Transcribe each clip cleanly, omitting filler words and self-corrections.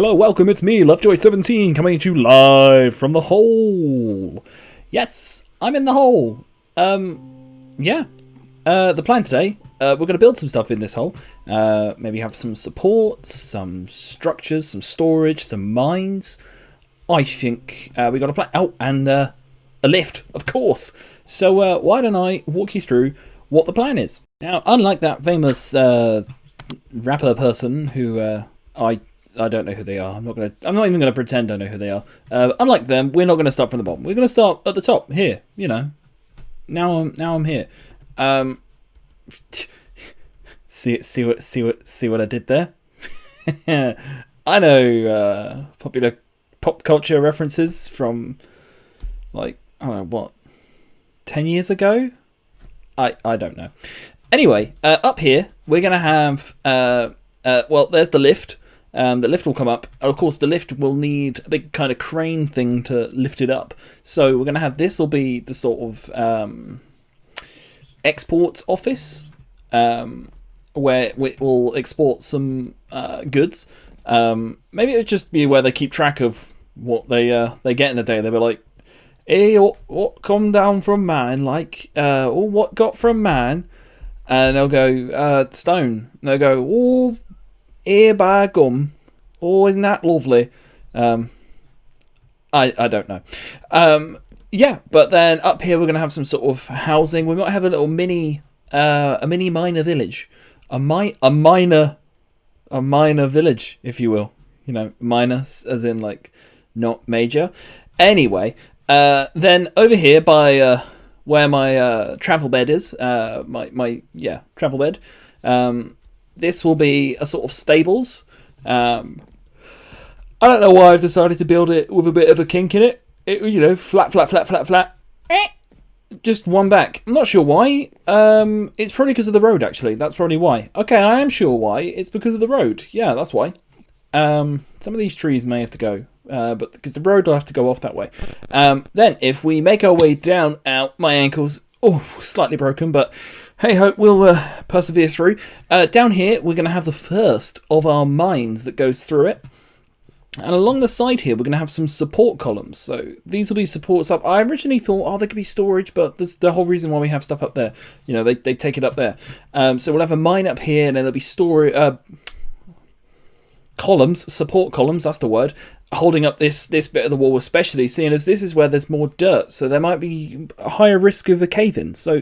Hello, welcome, it's me, Lovejoy17, coming at you live from the hole. Yes, I'm in the hole. The plan today, we're going to build some stuff in this hole. Maybe have some supports, some structures, some storage, some mines. I think we got a plan. Oh, and a lift, of course. So why don't I walk you through what the plan is. Now, unlike that famous rapper person who I don't know who they are. I'm not even gonna pretend I know who they are. Unlike them, we're not gonna start from the bottom. We're gonna start at the top here. You know, now I'm here. See what I did there? I know popular pop culture references from like I don't know what 10 years ago. I don't know. Anyway, up here we're gonna have well, there's the lift. The lift will come up. Of course, the lift will need a big kind of crane thing to lift it up. So we're going to have this will be the sort of export office where we will export some goods. Maybe it'll just be where they keep track of what they get in a day. They'll be like, hey, what come down from man? Like, or what got from man? And they'll go, stone. And they'll go, oh, here by gum. Oh, isn't that lovely? I don't know. Yeah, but then up here we're gonna have some sort of housing. We might have a little mini miner village, a minor village, if you will. You know, minor as in like not major. Anyway, then over here by where my travel bed is, my travel bed. This will be a sort of stables. I don't know why I've decided to build it with a bit of a kink in it. You know, flat. Just one back. I'm not sure why. It's probably because of the road, actually. That's probably why. Okay, I am sure why. It's because of the road. Yeah, that's why. Some of these trees may have to go. But because the road will have to go off that way. Then, if we make our way down, my ankles... Oh, slightly broken, but hey ho, we'll persevere through. Down here, we're going to have the first of our mines that goes through it. And along the side here, we're going to have some support columns. So these will be supports up. I originally thought, oh, there could be storage, but there's the whole reason why we have stuff up there. You know, they take it up there. So we'll have a mine up here, and then there'll be columns, support columns, that's the word, holding up this bit of the wall, especially seeing as this is where there's more dirt, so there might be a higher risk of a cave-in, so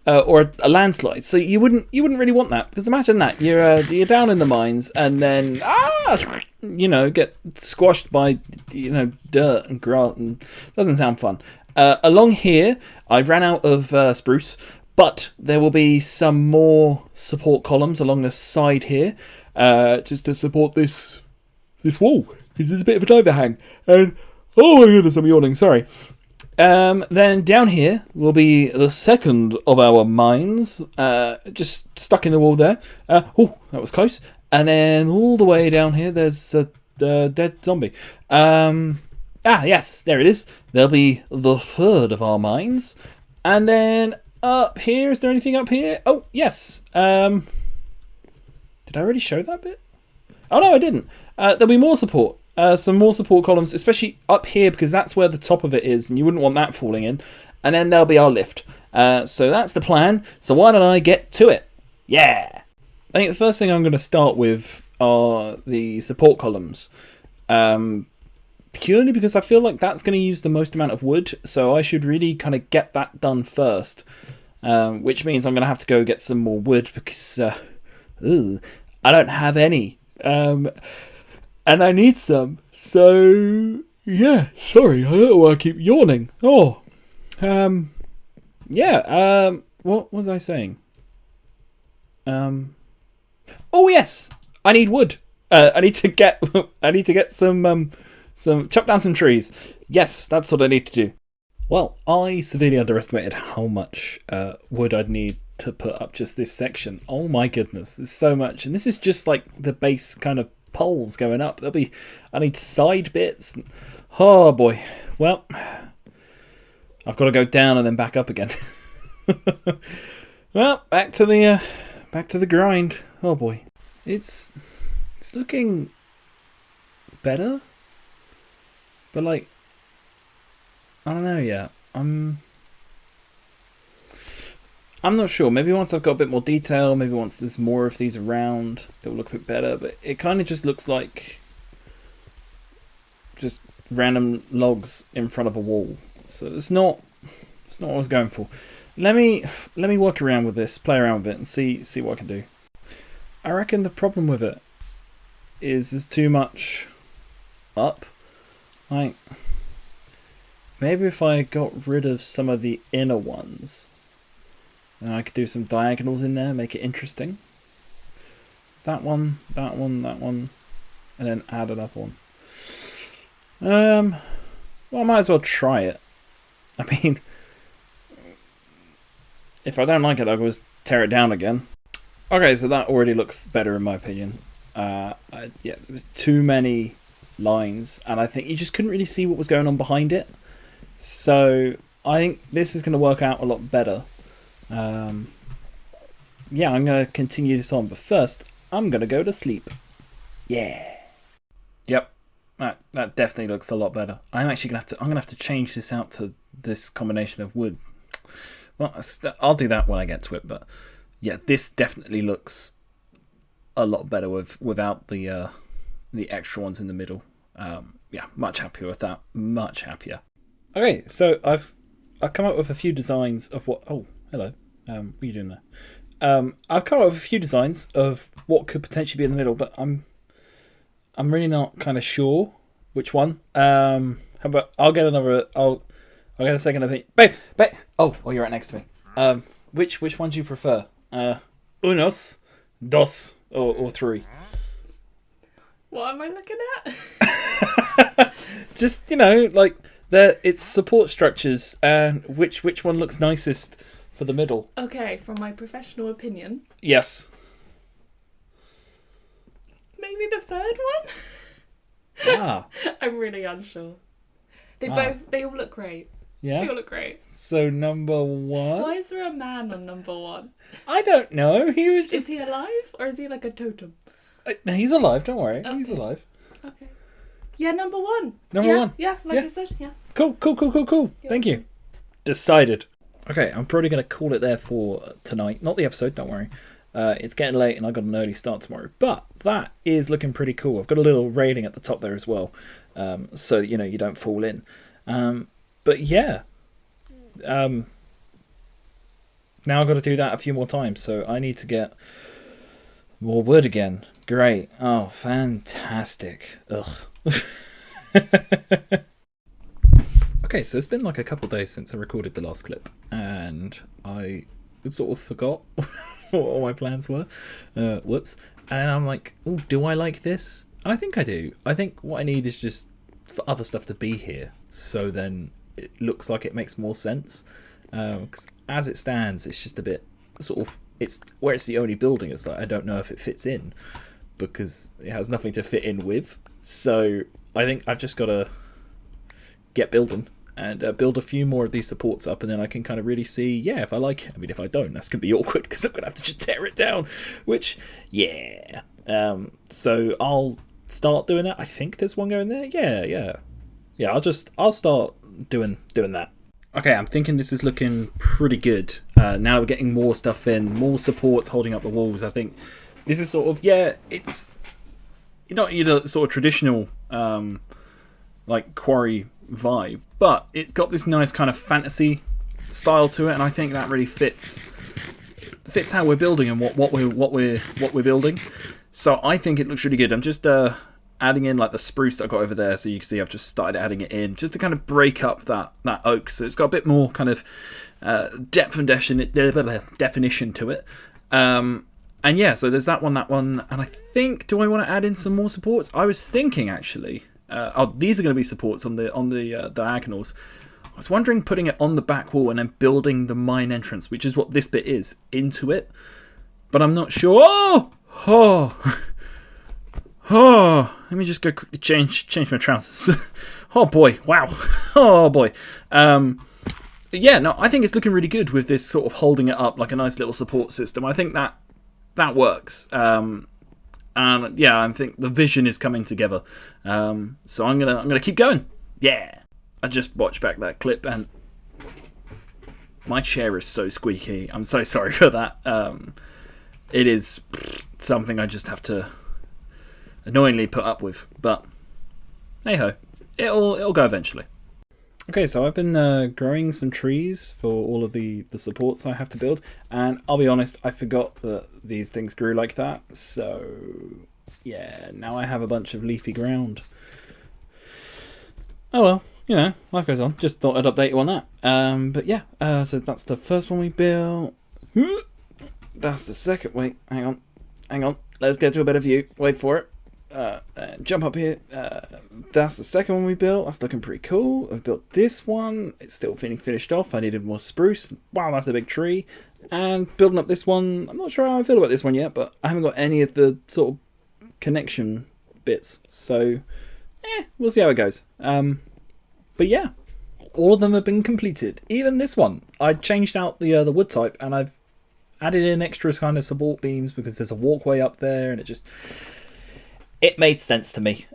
or a landslide. So you wouldn't really want that, because imagine that you're down in the mines and then get squashed by dirt and grass, and doesn't sound fun. Along here, I ran out of spruce, but there will be some more support columns along the side here. Just to support this wall, because there's a bit of an overhang. And oh my goodness, I'm yawning. Sorry. Then down here will be the second of our mines, just stuck in the wall there. Oh, that was close. And then all the way down here, there's a dead zombie. Yes, there it is. There'll be the third of our mines, and then up here, is there anything up here? Oh yes. Did I already show that bit? Oh no, I didn't. There'll be more support. Some more support columns, especially up here, because that's where the top of it is, and you wouldn't want that falling in. And then there'll be our lift. So that's the plan. So why don't I get to it? Yeah! I think the first thing I'm going to start with are the support columns. Purely because I feel like that's going to use the most amount of wood, so I should really kind of get that done first. Which means I'm going to have to go get some more wood, because... I don't have any, and I need some. So yeah, sorry, I don't know why I keep yawning. Oh, what was I saying? Oh yes, I need wood. I need to get some chop down some trees. Yes, that's what I need to do. Well, I severely underestimated how much wood I'd need to put up just this section. Oh my goodness, there's so much, and this is just like the base kind of poles going up. I need side bits. Oh boy. Well, I've got to go down and then back up again. Well, back to the grind. Oh boy, it's looking better. But like, I don't know yet. I'm not sure. Maybe once I've got a bit more detail, maybe once there's more of these around, it will look a bit better. But it kind of just looks like just random logs in front of a wall. So it's not what I was going for. Let me work around with this, play around with it, and see what I can do. I reckon the problem with it is there's too much up. Like, maybe if I got rid of some of the inner ones, then I could do some diagonals in there, make it interesting. That one, and then add another one. Well, I might as well try it. I mean, if I don't like it, I'll just tear it down again. Okay, so that already looks better in my opinion. Yeah, there was too many lines, and I think you just couldn't really see what was going on behind it. So I think this is going to work out a lot better. Yeah, I'm going to continue this on, but first I'm going to go to sleep. Yeah. Yep. That definitely looks a lot better. I'm actually going to have to change this out to this combination of wood. Well, I'll do that when I get to it, but yeah, this definitely looks a lot better without the extra ones in the middle. Yeah, much happier with that. Much happier. Okay, so I've come up with a few designs of what. Oh, hello. What are you doing there? I've come up with a few designs of what could potentially be in the middle, but I'm really not kind of sure which one. How about I'll get another. I'll get a second opinion. Babe. Oh, you're right next to me. Which one do you prefer? Unos, dos, or three? What am I looking at? Just, like it's support structures, and which one looks nicest for the middle? Okay, from my professional opinion. Yes. Maybe the third one? Ah. I'm really unsure. They all look great. Yeah? They all look great. So number one? Why is there a man on number one? I don't know. He was just... Is he alive? Or is he like a totem? He's alive, don't worry. Okay. He's alive. Okay. Yeah, number one. Number one. Yeah, like I said, yeah. Cool. Yeah. Thank you. Decided. Okay, I'm probably going to call it there for tonight. Not the episode, don't worry. It's getting late and I've got an early start tomorrow. But that is looking pretty cool. I've got a little railing at the top there as well. So, you don't fall in. But yeah. Now I've got to do that a few more times. So I need to get more wood again. Great. Oh, fantastic. Ugh. Okay, so it's been like a couple days since I recorded the last clip, and I sort of forgot what all my plans were. Whoops. And I'm like, oh, do I like this? And I think I do. I think what I need is just for other stuff to be here, so then it looks like it makes more sense. Because as it stands, it's just a bit sort of, it's where it's the only building. It's like I don't know if it fits in because it has nothing to fit in with. So I think I've just got to get building and build a few more of these supports up, and then I can kind of really see, yeah, if I like it. I mean, if I don't, that's going to be awkward because I'm going to have to just tear it down, which, yeah. So I'll start doing that. I think there's one going there. Yeah, I'll start doing that. Okay, I'm thinking this is looking pretty good. Now we're getting more stuff in, more supports holding up the walls. I think this is sort of, it's not sort of traditional like QUARRY vibe, but it's got this nice kind of fantasy style to it, and I think that really fits how we're building and what we're building. So I think it looks really good. I'm just adding in like the spruce that I got over there, so you can see I've just started adding it in just to kind of break up that oak, so it's got a bit more kind of definition to it. And yeah, so there's that one, and I think, do I want to add in some more supports? I was thinking actually, these are going to be supports on the diagonals. I was wondering putting it on the back wall and then building the mine entrance, which is what this bit is, into it, but I'm not sure. Oh, let me just go quickly change my trousers. Oh boy, wow. Oh boy. Yeah, no, I think it's looking really good with this sort of holding it up like a nice little support system. I think that works. And And yeah, I think the vision is coming together. So I'm gonna keep going. Yeah. I just watched back that clip and my chair is so squeaky. I'm so sorry for that. It is something I just have to annoyingly put up with. But hey ho, it'll go eventually. Okay, so I've been growing some trees for all of the supports I have to build, and I'll be honest, I forgot that these things grew like that, so yeah, now I have a bunch of leafy ground. Oh well, you know, life goes on. Just thought I'd update you on that. But yeah, so that's the first one we built. That's the second. Wait, hang on. Let's get to a better view. Wait for it. Jump up here. That's the second one we built. That's looking pretty cool. I've built this one. It's still feeling finished off. I needed more spruce. Wow, that's a big tree. And building up this one. I'm not sure how I feel about this one yet, but I haven't got any of the sort of connection bits. So, we'll see how it goes. But yeah, all of them have been completed. Even this one. I changed out the wood type, and I've added in extra kind of support beams because there's a walkway up there, and it made sense to me.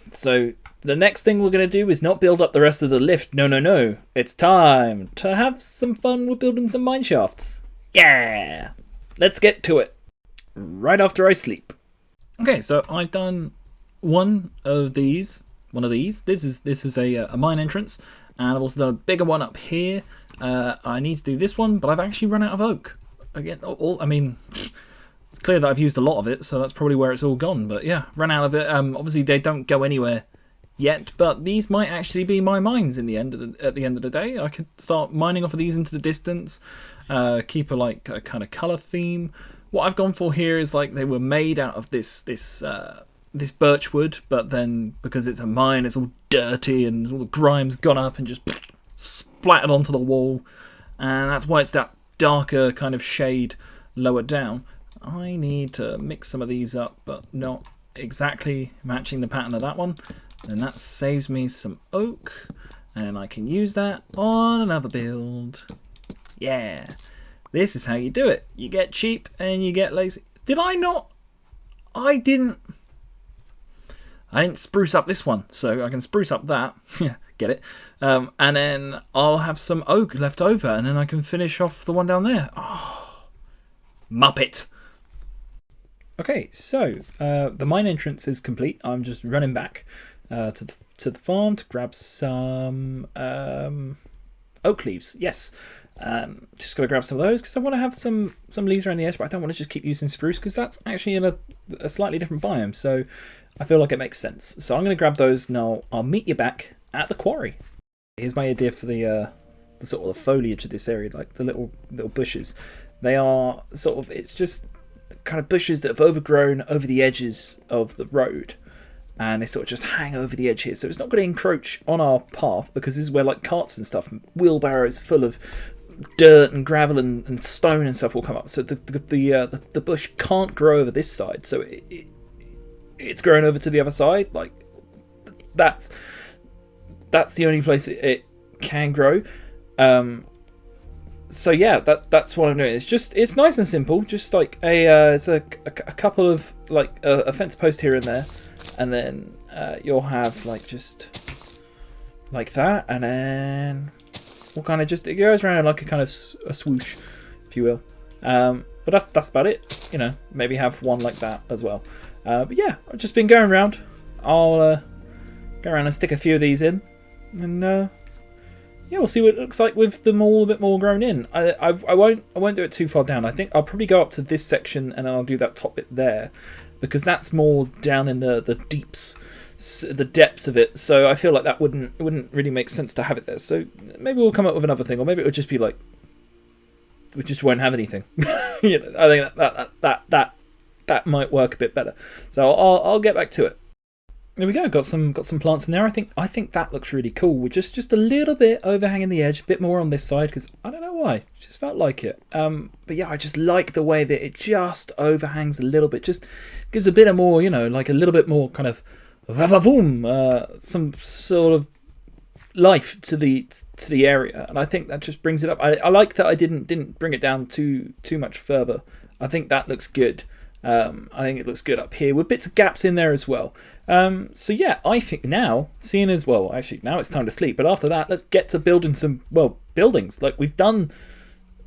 So the next thing we're going to do is not build up the rest of the lift. No. It's time to have some fun with building some mine shafts. Yeah! Let's get to it. Right after I sleep. Okay, so I've done one of these. This is a mine entrance. And I've also done a bigger one up here. I need to do this one, but I've actually run out of oak. Again, it's clear that I've used a lot of it, so that's probably where it's all gone. But yeah, ran out of it. Obviously, they don't go anywhere yet, but these might actually be my mines at the end of the day. I could start mining off of these into the distance, keep a kind of color theme. What I've gone for here is like they were made out of this birch wood, but then because it's a mine, it's all dirty and all the grime's gone up and just splattered onto the wall, and that's why it's that darker kind of shade lower down. I need to mix some of these up, but not exactly matching the pattern of that one. And that saves me some oak, and I can use that on another build. Yeah, this is how you do it. You get cheap and you get lazy. Did I not? I didn't spruce up this one, so I can spruce up that. Yeah, get it. And then I'll have some oak left over, and then I can finish off the one down there. Oh, Muppet. Okay, so the mine entrance is complete. I'm just running back to the farm to grab some oak leaves. Yes, just got to grab some of those because I want to have some leaves around the edge, but I don't want to just keep using spruce because that's actually in a slightly different biome. So I feel like it makes sense. So I'm going to grab those now. I'll meet you back at the quarry. Here's my idea for the sort of the foliage of this area, like the little bushes. They are sort of, it's just kind of bushes that have overgrown over the edges of the road, and they sort of just hang over the edge here, so it's not going to encroach on our path because this is where like carts and stuff and wheelbarrows full of dirt and gravel and stone and stuff will come up, so the bush can't grow over this side, so it's growing over to the other side. Like that's the only place it can grow. So yeah, that's what I'm doing. It's nice and simple. Just like it's a couple of like a fence post here and there, and then you'll have like just like that, and then we'll kind of it goes around in like a kind of a swoosh, if you will. But that's about it. You know, maybe have one like that as well. But yeah, I've just been going around. I'll go around and stick a few of these in, and yeah, we'll see what it looks like with them all a bit more grown in. I won't do it too far down. I think I'll probably go up to this section and then I'll do that top bit there, because that's more down in the depths of it. So I feel like it wouldn't really make sense to have it there. So maybe we'll come up with another thing, or maybe it'll just be like we just won't have anything. You know, I think that might work a bit better. So I'll get back to it. There we go. Got some plants in there. I think that looks really cool. With just a little bit overhanging the edge, a bit more on this side because I don't know why. Just felt like it. But yeah, I just like the way that it just overhangs a little bit. Just gives a bit of more, you know, like a little bit more kind of some sort of life to the area, and I think that just brings it up. I like that I didn't bring it down too much further. I think that looks good. I think it looks good up here with bits of gaps in there as well. So yeah, I think now, seeing as well, actually now it's time to sleep. But after that, let's get to building some buildings. Like we've done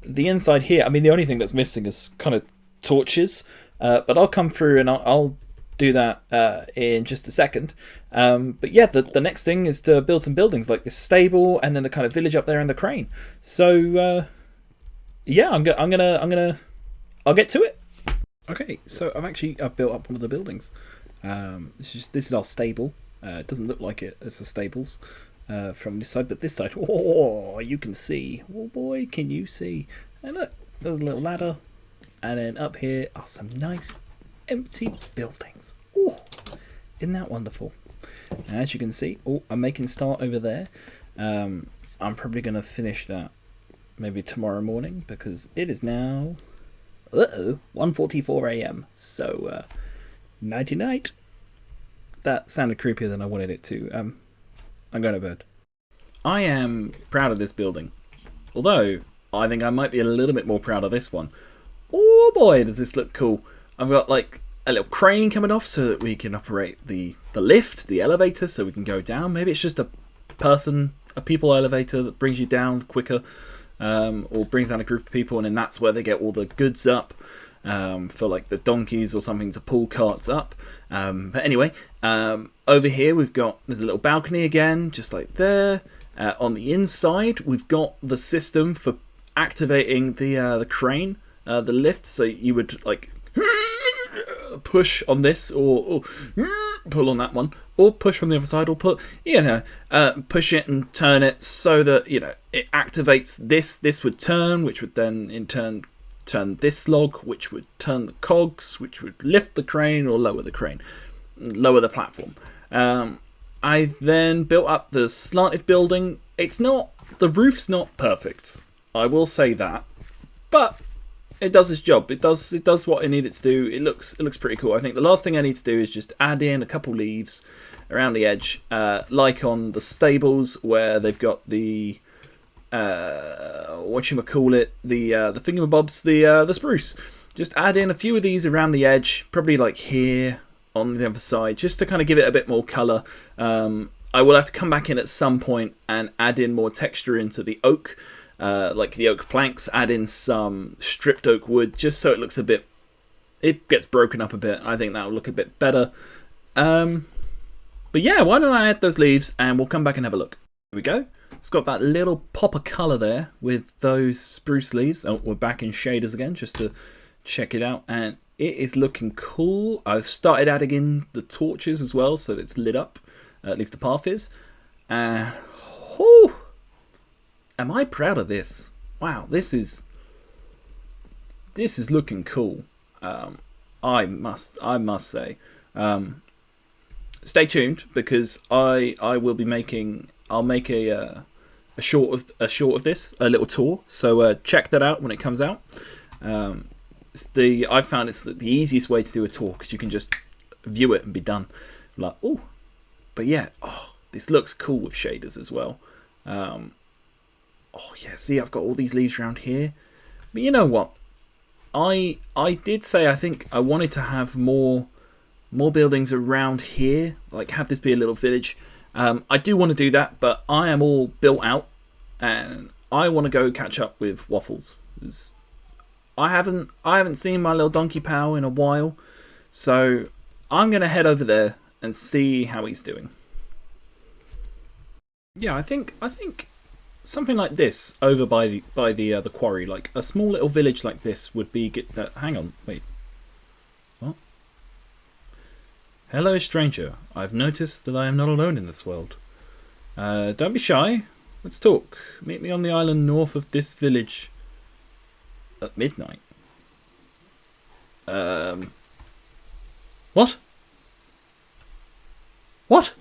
the inside here. I mean, the only thing that's missing is kind of torches. But I'll come through and I'll do that in just a second. But yeah, the next thing is to build some buildings like this stable and then the kind of village up there and the crane. So yeah, I'll get to it. Okay, so I've built up one of the buildings. This is our stable. It doesn't look like it as the stables from this side, but this side, oh, you can see. Oh boy, can you see? And look, there's a little ladder. And then up here are some nice empty buildings. Oh, isn't that wonderful? And as you can see, I'm making start over there. I'm probably going to finish that maybe tomorrow morning because it is now 1:44 a.m. So nighty night. That sounded creepier than I wanted it to. I'm going to bed. I am proud of this building, although I think I might be a little bit more proud of this one. Oh boy, does this look cool. I've got like a little crane coming off so that we can operate the lift, the elevator, so we can go down. Maybe it's just a people elevator that brings you down quicker, or brings down a group of people, and then that's where they get all the goods up for like the donkeys or something to pull carts up. But anyway, over here there's a little balcony again, just like there. On the inside, we've got the system for activating the crane. The lift, so you would like push on this or pull on that one, or push from the other side, or push it and turn it so that it activates this would turn, which would then in turn turn this log, which would turn the cogs, which would lift the crane or lower the platform. I then built up the slanted building. The roof's not perfect, I will say that, but it does its job. It does what it needed to do. It looks pretty cool. I think the last thing I need to do is just add in a couple leaves around the edge, like on the stables where they've got the the thingamabobs, the spruce. Just add in a few of these around the edge, probably like here on the other side, just to kind of give it a bit more colour. I will have to come back in at some point and add in more texture into the oak. Like the oak planks, add in some stripped oak wood just so it gets broken up a bit. I think that'll look a bit better. But yeah, why don't I add those leaves and we'll come back and have a look. Here we go. It's got that little pop of colour there with those spruce leaves. Oh, we're back in shaders again just to check it out, and it is looking cool. I've started adding in the torches as well so that it's lit up, at least the path is. Am I proud of this? Wow, this is looking cool. I must say. Stay tuned because I'll make a short of this, a little tour. So check that out when it comes out. I found it's the easiest way to do a tour because you can just view it and be done. Like, oh, but yeah, this looks cool with shaders as well. Oh yeah, see, I've got all these leaves around here. But you know what? I did say I think I wanted to have more buildings around here, like have this be a little village. I do want to do that, but I am all built out, and I want to go catch up with Waffles. I haven't seen my little donkey pal in a while, so I'm gonna head over there and see how he's doing. Yeah, I think something like this over by the quarry, like a small little village like this would be good. Hang on, wait. What? Hello, stranger. I've noticed that I am not alone in this world. Don't be shy. Let's talk. Meet me on the island north of this village at midnight. What? What?